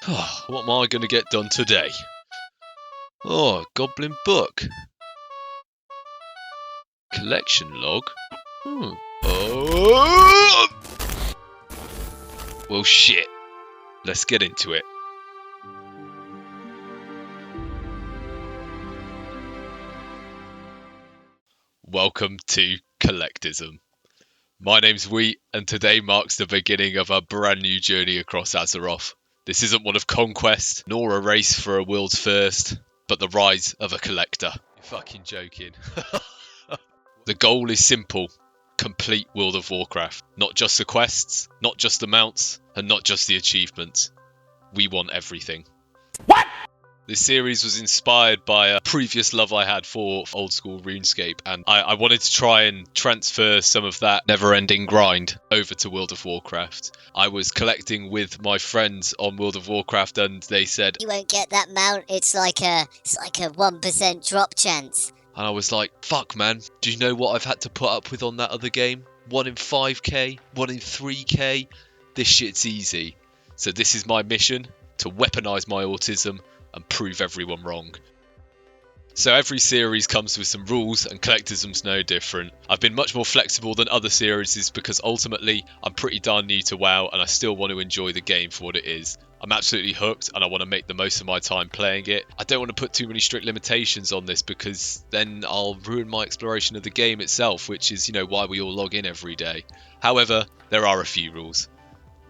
What am I going to get done today? Oh, Goblin Book. Collection log. Oh! Well, shit. Let's get into it. Welcome to Collectism. My name's Wheat, and today marks the beginning of a brand new journey across Azeroth. This isn't one of conquest, nor a race for a world's first, but the rise of a collector. You're fucking joking. The goal is simple. Complete World of Warcraft. Not just the quests, not just the mounts, and not just the achievements. We want everything. What? This series was inspired by a previous love I had for old school RuneScape, and I wanted to try and transfer some of that never-ending grind over to World of Warcraft. I was collecting with my friends on World of Warcraft, and they said, "You won't get that mount. It's like a 1% drop chance." And I was like, fuck man, do you know what I've had to put up with on that other game? 1 in 5k, 1 in 3k. This shit's easy. So this is my mission, to weaponize my autism and prove everyone wrong. So every series comes with some rules, and Collectism's no different. I've been much more flexible than other series because ultimately I'm pretty darn new to WoW and I still want to enjoy the game for what it is. I'm absolutely hooked and I want to make the most of my time playing it. I don't want to put too many strict limitations on this because then I'll ruin my exploration of the game itself, which is, why we all log in every day. However, there are a few rules.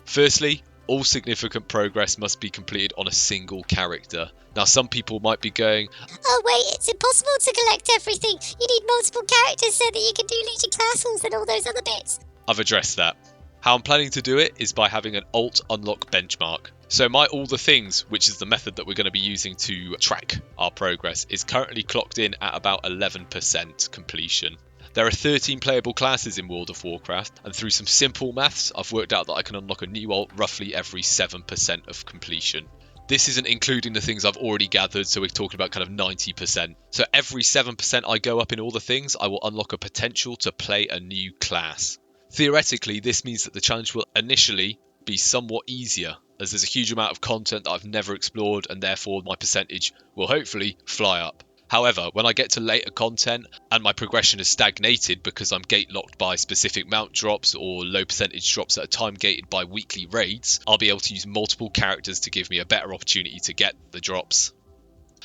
Firstly, all significant progress must be completed on a single character. Now, some people might be going, "Oh wait, it's impossible to collect everything. You need multiple characters so that you can do Legion castles and all those other bits." I've addressed that. How I'm planning to do it is by having an alt unlock benchmark. So my all the things, which is the method that we're going to be using to track our progress, is currently clocked in at about 11% completion. There are 13 playable classes in World of Warcraft, and through some simple maths, I've worked out that I can unlock a new alt roughly every 7% of completion. This isn't including the things I've already gathered, so we're talking about kind of 90%. So every 7% I go up in all the things, I will unlock a potential to play a new class. Theoretically, this means that the challenge will initially be somewhat easier, as there's a huge amount of content that I've never explored, and therefore my percentage will hopefully fly up. However, when I get to later content and my progression has stagnated because I'm gate locked by specific mount drops or low percentage drops that are time gated by weekly raids, I'll be able to use multiple characters to give me a better opportunity to get the drops.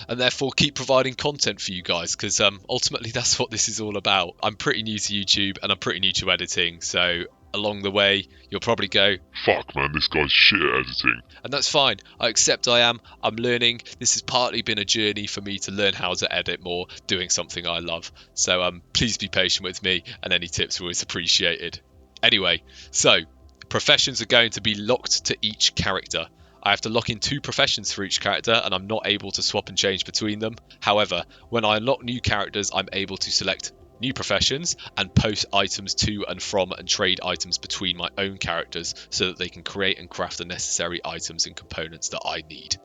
And therefore keep providing content for you guys, because ultimately that's what this is all about. I'm pretty new to YouTube and I'm pretty new to editing, so along the way you'll probably go, "Fuck man, this guy's shit at editing." And that's fine. I accept I'm learning. This has partly been a journey for me to learn how to edit more, doing something I love. So please be patient with me, and any tips are always appreciated. Anyway, so professions are going to be locked to each character. I have to lock in 2 professions for each character, and I'm not able to swap and change between them. However, when I unlock new characters, I'm able to select new professions and post items to and from and trade items between my own characters so that they can create and craft the necessary items and components that I need.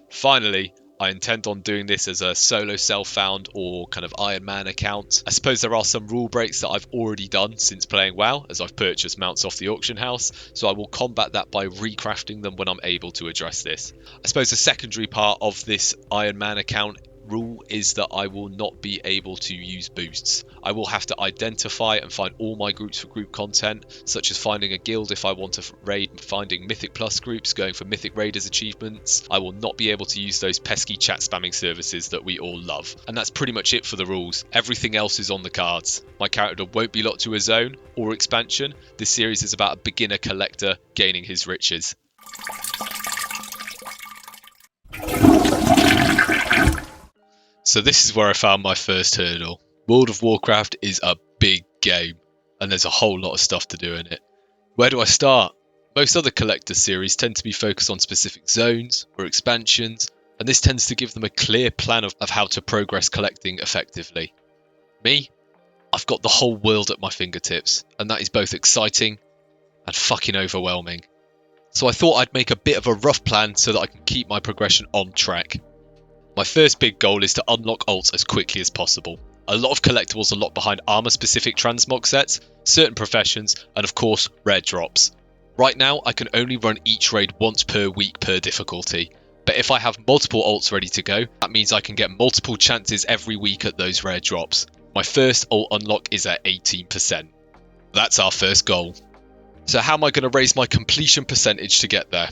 Finally, I intend on doing this as a solo self-found or kind of Iron Man account. I suppose there are some rule breaks that I've already done since playing WoW, as I've purchased mounts off the auction house, so I will combat that by recrafting them when I'm able to address this. I suppose the secondary part of this Iron Man account rule is that I will not be able to use boosts. I will have to identify and find all my groups for group content, such as finding a guild if I want to raid, finding Mythic Plus groups, going for Mythic Raiders achievements. I will not be able to use those pesky chat spamming services that we all love. And that's pretty much it for the rules. Everything else is on the cards. My character won't be locked to a zone or expansion. This series is about a beginner collector gaining his riches. So this is where I found my first hurdle. World of Warcraft is a big game, and there's a whole lot of stuff to do in it. Where do I start? Most other collector series tend to be focused on specific zones or expansions, and this tends to give them a clear plan of how to progress collecting effectively. Me? I've got the whole world at my fingertips, and that is both exciting and fucking overwhelming. So I thought I'd make a bit of a rough plan so that I can keep my progression on track. My first big goal is to unlock alts as quickly as possible. A lot of collectibles are locked behind armor-specific transmog sets, certain professions, and of course, rare drops. Right now, I can only run each raid once per week per difficulty, But if I have multiple ults ready to go, that means I can get multiple chances every week at those rare drops. My first ult unlock is at 18%. That's our first goal. So how am I going to raise my completion percentage to get there?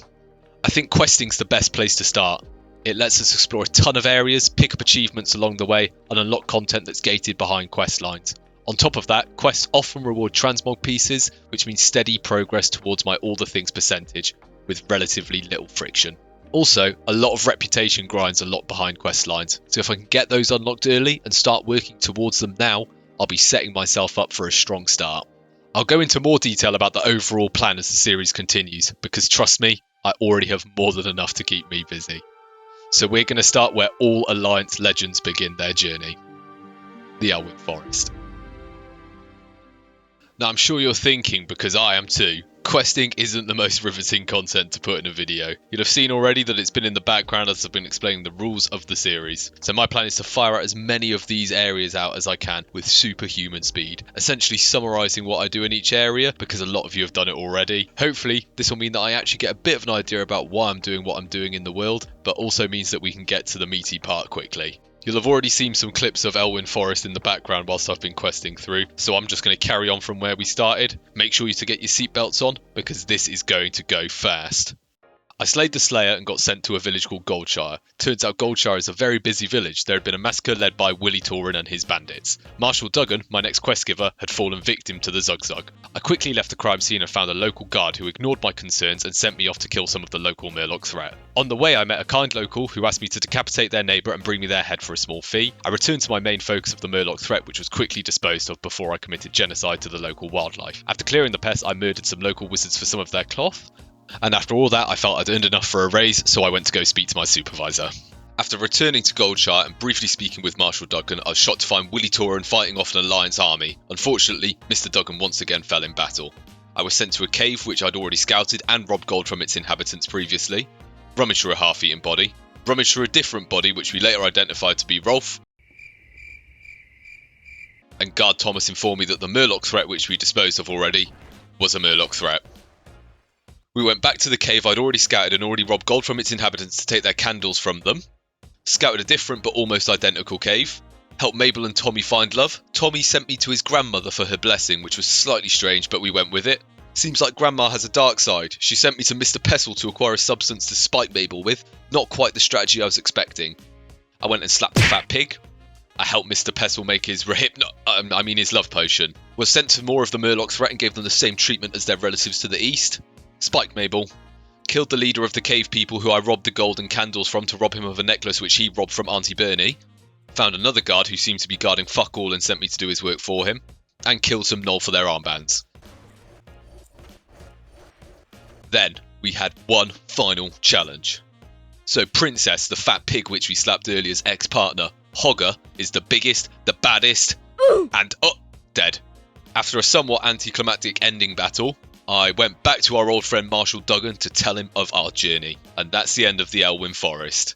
I think questing's the best place to start. It lets us explore a ton of areas, pick up achievements along the way, and unlock content that's gated behind quest lines. On top of that, quests often reward transmog pieces, which means steady progress towards my all the things percentage, with relatively little friction. Also, a lot of reputation grinds a lot behind quest lines, so if I can get those unlocked early and start working towards them now, I'll be setting myself up for a strong start. I'll go into more detail about the overall plan as the series continues, because trust me, I already have more than enough to keep me busy. So we're going to start where all Alliance legends begin their journey. The Elwyn Forest. Now I'm sure you're thinking, because I am too, questing isn't the most riveting content to put in a video. You'll have seen already that it's been in the background as I've been explaining the rules of the series. So my plan is to fire out as many of these areas out as I can with superhuman speed, essentially summarising what I do in each area because a lot of you have done it already. Hopefully this will mean that I actually get a bit of an idea about why I'm doing what I'm doing in the world, but also means that we can get to the meaty part quickly. You'll have already seen some clips of Elwyn Forest in the background whilst I've been questing through, so I'm just going to carry on from where we started. Make sure you to get your seatbelts on, because this is going to go fast. I slayed the Slayer and got sent to a village called Goldshire. Turns out Goldshire is a very busy village. There had been a massacre led by Willie Torin and his bandits. Marshal Duggan, my next quest giver, had fallen victim to the Zugzug. I quickly left the crime scene and found a local guard who ignored my concerns and sent me off to kill some of the local Murloc threat. On the way I met a kind local who asked me to decapitate their neighbour and bring me their head for a small fee. I returned to my main focus of the Murloc threat, which was quickly disposed of before I committed genocide to the local wildlife. After clearing the pest, I murdered some local wizards for some of their cloth. And after all that, I felt I'd earned enough for a raise, so I went to go speak to my supervisor. After returning to Goldshire and briefly speaking with Marshal Duggan, I was shocked to find Willie Torin fighting off an Alliance army. Unfortunately, Mr. Duggan once again fell in battle. I was sent to a cave which I'd already scouted and robbed gold from its inhabitants previously, rummaged through a half-eaten body, rummaged through a different body which we later identified to be Rolf, and Guard Thomas informed me that the Murloc threat which we disposed of already was a Murloc threat. We went back to the cave I'd already scouted and already robbed gold from its inhabitants to take their candles from them. Scouted a different but almost identical cave. Helped Mabel and Tommy find love. Tommy sent me to his grandmother for her blessing, which was slightly strange, but we went with it. Seems like Grandma has a dark side. She sent me to Mr. Pestle to acquire a substance to spike Mabel with. Not quite the strategy I was expecting. I went and slapped a fat pig. I helped Mr. Pestle make his his love potion. Was sent to more of the Murloc threat and gave them the same treatment as their relatives to the east. Spiked Mabel, killed the leader of the cave people who I robbed the gold and candles from to rob him of a necklace which he robbed from Auntie Bernie, found another guard who seemed to be guarding fuck all and sent me to do his work for him, and killed some Gnoll for their armbands. Then we had one final challenge. So Princess, the fat pig which we slapped earlier's ex-partner, Hogger, is the biggest, the baddest, and dead. After a somewhat anticlimactic ending battle, I went back to our old friend Marshal Duggan to tell him of our journey, and that's the end of the Elwyn Forest.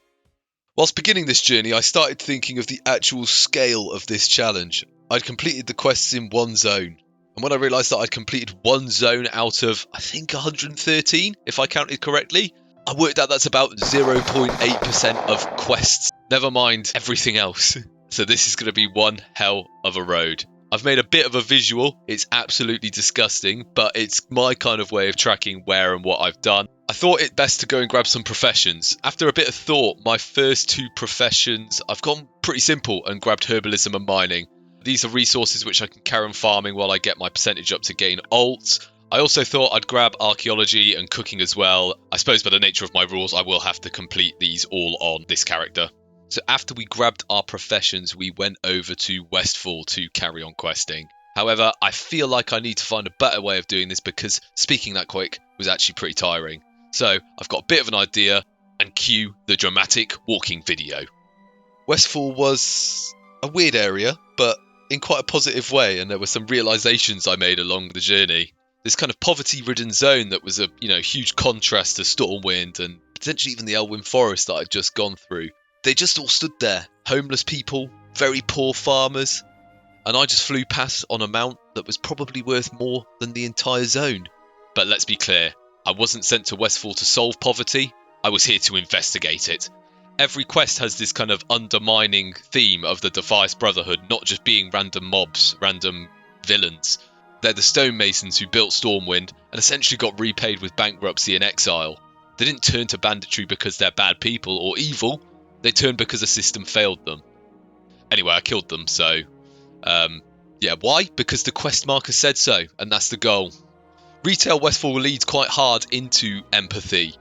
Whilst beginning this journey, I started thinking of the actual scale of this challenge. I'd completed the quests in one zone, and when I realised that I'd completed one zone out of, I think, 113, if I counted correctly, I worked out that's about 0.8% of quests, never mind everything else. So this is going to be one hell of a road. I've made a bit of a visual. It's absolutely disgusting, but it's my kind of way of tracking where and what I've done. I thought it best to go and grab some professions. After a bit of thought, my first two professions, I've gone pretty simple and grabbed herbalism and mining. These are resources which I can carry on farming while I get my percentage up to gain alts. I also thought I'd grab archaeology and cooking as well. I suppose by the nature of my rules, I will have to complete these all on this character. So after we grabbed our professions, we went over to Westfall to carry on questing. However, I feel like I need to find a better way of doing this because speaking that quick was actually pretty tiring. So I've got a bit of an idea, and cue the dramatic walking video. Westfall was a weird area, but in quite a positive way, and there were some realizations I made along the journey. This kind of poverty-ridden zone that was a huge contrast to Stormwind and potentially even the Elwyn Forest that I'd just gone through. They just all stood there, homeless people, very poor farmers, and I just flew past on a mount that was probably worth more than the entire zone. But let's be clear, I wasn't sent to Westfall to solve poverty, I was here to investigate it. Every quest has this kind of undermining theme of the Defias Brotherhood not just being random mobs, random villains. They're the stonemasons who built Stormwind and essentially got repaid with bankruptcy and exile. They didn't turn to banditry because they're bad people or evil. They turned because the system failed them. Anyway, I killed them, so... yeah, why? Because the quest marker said so, and that's the goal. Retail Westfall leads quite hard into empathy.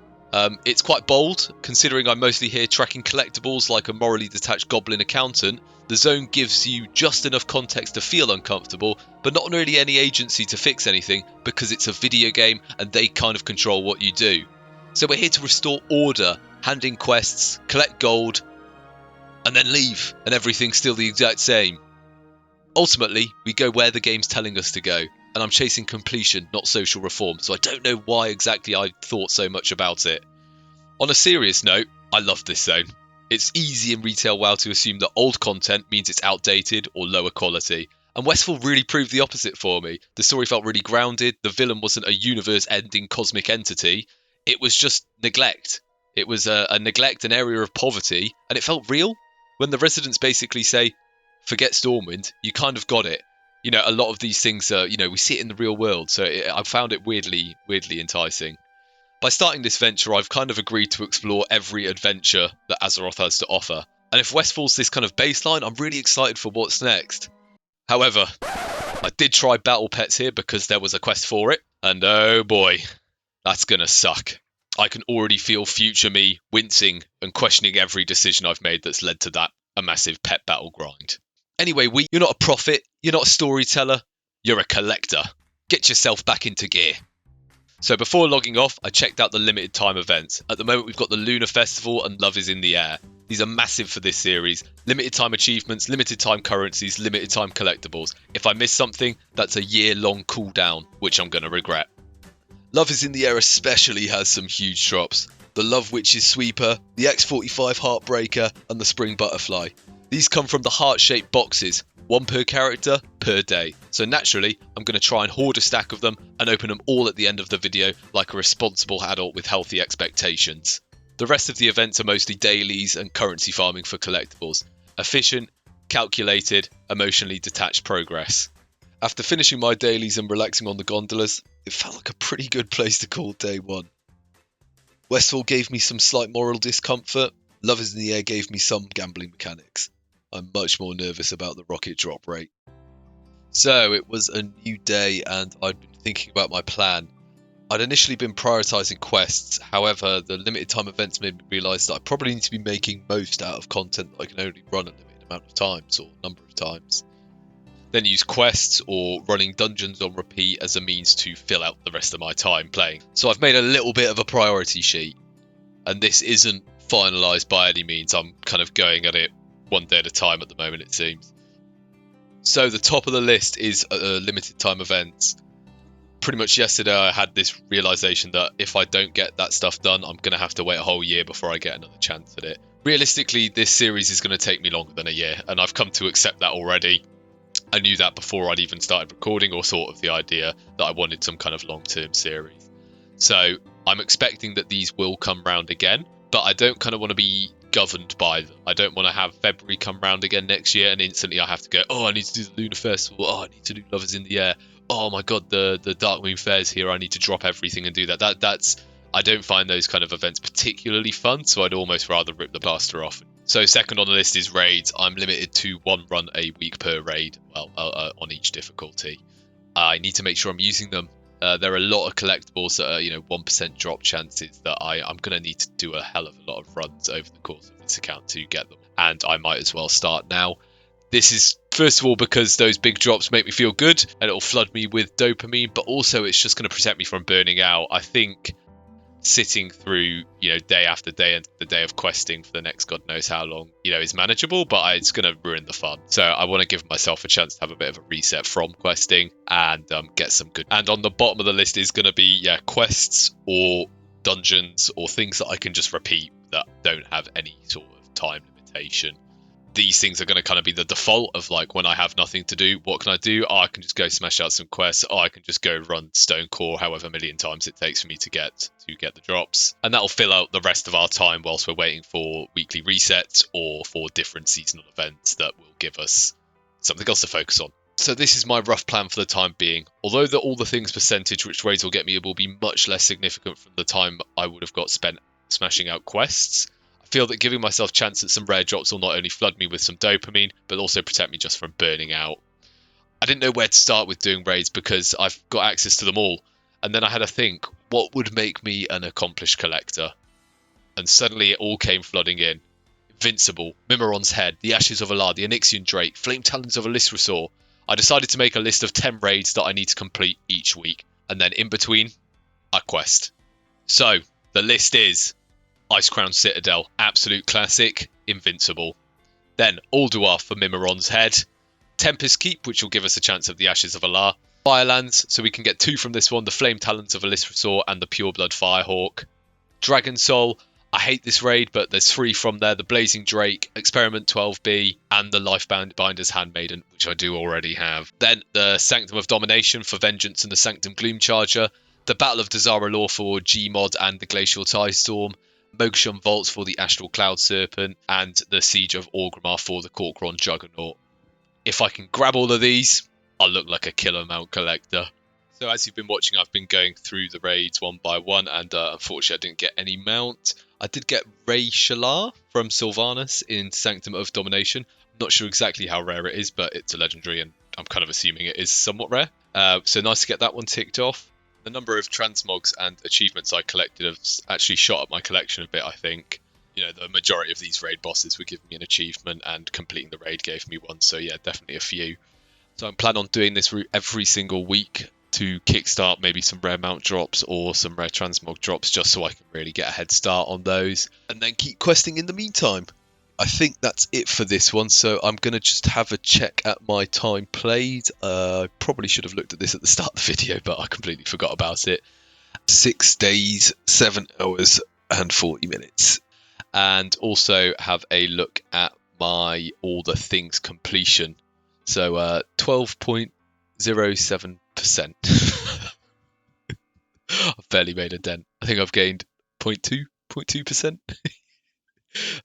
It's quite bold, considering I'm mostly here tracking collectibles like a morally detached goblin accountant. The zone gives you just enough context to feel uncomfortable, but not really any agency to fix anything, because it's a video game and they kind of control what you do. So we're here to restore order, hand in quests, collect gold, and then leave, and everything's still the exact same. Ultimately, we go where the game's telling us to go, and I'm chasing completion, not social reform, so I don't know why exactly I thought so much about it. On a serious note, I love this zone. It's easy in retail WoW to assume that old content means it's outdated or lower quality, and Westfall really proved the opposite for me. The story felt really grounded, the villain wasn't a universe-ending cosmic entity, it was just neglect. It was a neglect, an area of poverty, and it felt real. When the residents basically say, forget Stormwind, you kind of got it. You know, a lot of these things are, we see it in the real world, so I found it weirdly enticing. By starting this venture, I've kind of agreed to explore every adventure that Azeroth has to offer. And if Westfall's this kind of baseline, I'm really excited for what's next. However, I did try Battle Pets here because there was a quest for it, and oh boy, that's gonna suck. I can already feel future me wincing and questioning every decision I've made that's led to that, a massive pet battle grind. Anyway, you're not a prophet, you're not a storyteller, you're a collector. Get yourself back into gear. So before logging off, I checked out the limited time events. At the moment, we've got the Lunar Festival and Love is in the Air. These are massive for this series. Limited time achievements, limited time currencies, limited time collectibles. If I miss something, that's a year-long cooldown, which I'm going to regret. Love is in the Air especially has some huge drops. The Love Witch's Sweeper, the X45 Heartbreaker, and the Spring Butterfly. These come from the heart-shaped boxes, one per character, per day. So naturally, I'm going to try and hoard a stack of them and open them all at the end of the video like a responsible adult with healthy expectations. The rest of the events are mostly dailies and currency farming for collectibles. Efficient, calculated, emotionally detached progress. After finishing my dailies and relaxing on the gondolas, it felt like a pretty good place to call day one. Westfall gave me some slight moral discomfort. Love is in the Air gave me some gambling mechanics. I'm much more nervous about the rocket drop rate. So it was a new day and I'd been thinking about my plan. I'd initially been prioritising quests, however the limited time events made me realise that I probably need to be making most out of content that I can only run a limited amount of times or number of times. Then use quests or running dungeons on repeat as a means to fill out the rest of my time playing. So I've made a little bit of a priority sheet, and this isn't finalised by any means. I'm kind of going at it one day at a time at the moment, it seems. So the top of the list is limited time events. Pretty much yesterday I had this realisation that if I don't get that stuff done, I'm going to have to wait a whole year before I get another chance at it. Realistically, this series is going to take me longer than a year, and I've come to accept that already. I knew that before I'd even started recording or thought of the idea that I wanted some kind of long-term series. So I'm expecting that these will come round again, but I don't kind of want to be governed by them. I don't want to have February come round again next year and instantly I have to go, oh, I need to do the Lunar Festival, oh, I need to do Love is in the Air, oh my god, the Darkmoon Fair's here, I need to drop everything and do that. That's I don't find those kind of events particularly fun, so I'd almost rather rip the plaster off. So second on the list is raids. I'm limited to one run a week per raid, on each difficulty. I need to make sure I'm using them. There are a lot of collectibles that are, 1% drop chances that I'm going to need to do a hell of a lot of runs over the course of this account to get them. And I might as well start now. This is, first of all, because those big drops make me feel good and it'll flood me with dopamine, but also it's just going to protect me from burning out. I think sitting through, day after day and the day of questing for the next God knows how long, is manageable, but it's going to ruin the fun. So I want to give myself a chance to have a bit of a reset from questing and get some good. And on the bottom of the list is going to be, quests or dungeons or things that I can just repeat that don't have any sort of time limitation. these things are going to kind of be the default of like when I have nothing to do, what can I do? Oh, I can just go smash out some quests. Oh, I can just go run Stone Core however million times it takes for me to get the drops. And that'll fill out the rest of our time whilst we're waiting for weekly resets or for different seasonal events that will give us something else to focus on. So this is my rough plan for the time being. Although all the things percentage which raids will get me will be much less significant from the time I would have got spent smashing out quests, I feel that giving myself chance at some rare drops will not only flood me with some dopamine, but also protect me just from burning out. I didn't know where to start with doing raids because I've got access to them all. And then I had to think, what would make me an accomplished collector? And suddenly it all came flooding in. Invincible, Mimiron's Head, the Ashes of Alar, the Onyxian Drake, Flame Talons of Elisrasaur. I decided to make a list of 10 raids that I need to complete each week. And then in between, I quest. So, the list is Icecrown Citadel, absolute classic, invincible. Then Ulduar for Mimiron's Head, Tempest Keep, which will give us a chance of the Ashes of Alar, Firelands, so we can get 2 from this one, the Flame Talons of Elisrasaur and the Pureblood Firehawk. Dragon Soul, I hate this raid, but there's 3 from there, the Blazing Drake, Experiment 12B, and the Lifebinder's Handmaiden, which I do already have. Then the Sanctum of Domination for Vengeance and the Sanctum Gloomcharger, the Battle of Dazara Law for Gmod and the Glacial Tidestorm, Mogshon Vaults for the Astral Cloud Serpent, and the Siege of Orgrimmar for the Corcoran Juggernaut. If I can grab all of these, I'll look like a killer mount collector. So as you've been watching, I've been going through the raids one by one, and unfortunately I didn't get any mount. I did get Ray Shalar from Sylvanas in Sanctum of Domination. I'm not sure exactly how rare it is, but it's a legendary, and I'm kind of assuming it is somewhat rare. So nice to get that one ticked off. The number of transmogs and achievements I collected have actually shot up my collection a bit, I think. You know, the majority of these raid bosses were giving me an achievement, and completing the raid gave me one, so yeah, definitely a few. So I'm planning on doing this route every single week to kickstart maybe some rare mount drops or some rare transmog drops, just so I can really get a head start on those, and then keep questing in the meantime. I think that's it for this one, so I'm going to just have a check at my time played. I probably should have looked at this at the start of the video, but I completely forgot about it. 6 days, 7 hours and 40 minutes. And also have a look at my all the things completion. So 12.07%. I've barely made a dent. I think I've gained 0.2%.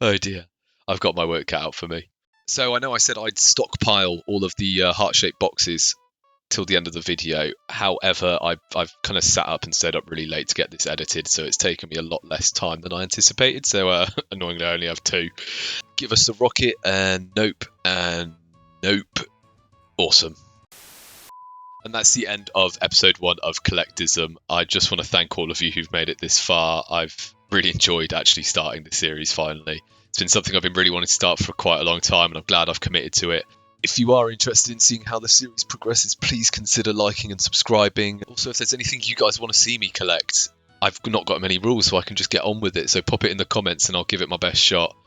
Oh dear. I've got my work cut out for me. So I know I said I'd stockpile all of the heart-shaped boxes till the end of the video. However, I've kind of sat up and stayed up really late to get this edited, so it's taken me a lot less time than I anticipated. So annoyingly, I only have 2. Give us a rocket, and nope, and nope. Awesome. And that's the end of episode 1 of Collectism. I just want to thank all of you who've made it this far. I've really enjoyed actually starting the series finally. It's been something I've been really wanting to start for quite a long time, and I'm glad I've committed to it. If you are interested in seeing how the series progresses, please consider liking and subscribing. Also, if there's anything you guys want to see me collect, I've not got many rules, so I can just get on with it. So pop it in the comments and I'll give it my best shot.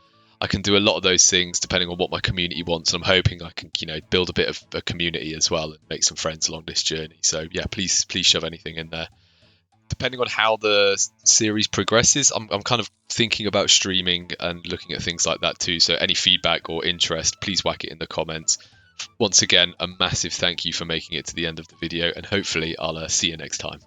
I can do a lot of those things depending on what my community wants, and I'm hoping I can, build a bit of a community as well and make some friends along this journey. So yeah, please shove anything in there. Depending on how the series progresses, I'm kind of thinking about streaming and looking at things like that too. So any feedback or interest, please whack it in the comments. Once again, a massive thank you for making it to the end of the video, and hopefully I'll see you next time.